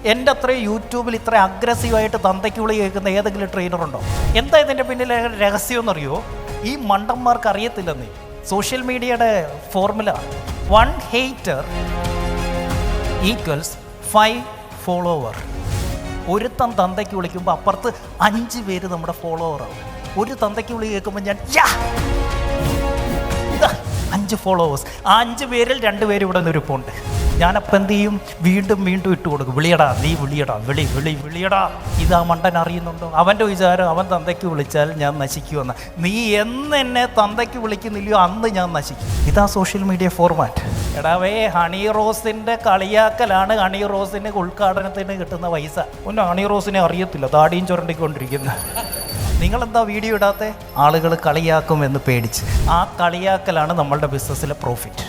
എൻ്റെ അത്രയും യൂട്യൂബിൽ ഇത്ര അഗ്രസീവായിട്ട് തന്തയ്ക്ക് വിളി കേൾക്കുന്ന ഏതെങ്കിലും ട്രെയിനറുണ്ടോ? എന്താ ഇതിൻ്റെ പിന്നിലെ രഹസ്യം എന്നറിയോ? ഈ മണ്ടന്മാർക്ക് അറിയത്തില്ലെന്നേ. സോഷ്യൽ മീഡിയയുടെ ഫോർമുല 1 hater ഈക്വൽസ് 5 follower. ഒരുത്തൻ തന്തയ്ക്ക് വിളിക്കുമ്പോൾ അപ്പുറത്ത് 5 പേര് നമ്മുടെ ഫോളോവറാവും. ഒരു തന്തയ്ക്ക് വിളി കേൾക്കുമ്പോൾ ഞാൻ 5 ഫോളോവേഴ്സ്. ആ 5 പേരിൽ 2 പേര് ഇവിടെ നിൽപ്പുണ്ട്. ഞാനപ്പം എന്ത് ചെയ്യും? വീണ്ടും ഇട്ട് കൊടുക്കും, വിളിയടാ, നീ വിളിയടാ, വിളിയടാ. ഇതാ മണ്ടൻ അറിയുന്നുണ്ടോ? അവൻ്റെ വിചാരം അവൻ തന്തയ്ക്ക് വിളിച്ചാൽ ഞാൻ നശിക്കുമെന്ന്. നീ എന്ന് എന്നെ തന്തയ്ക്ക് വിളിക്കുന്നില്ലയോ അന്ന് ഞാൻ നശിക്കും. ഇതാ സോഷ്യൽ മീഡിയ ഫോർമാറ്റ്. എടാവേ, ഹണി റോസിൻ്റെ കളിയാക്കലാണ് ഹണി റോസിന് ഉദ്ഘാടനത്തിന് കിട്ടുന്ന പൈസ. ഒന്ന് ഹണി റോസിനെ അറിയത്തില്ല, താടിയും ചുരണ്ടിക്കൊണ്ടിരിക്കുന്ന. നിങ്ങളെന്താ വീഡിയോ ഇടാത്തെ? ആളുകൾ കളിയാക്കുമെന്ന് പേടിച്ച്. ആ കളിയാക്കലാണ് നമ്മളുടെ ബിസിനസ്സിലെ പ്രോഫിറ്റ്.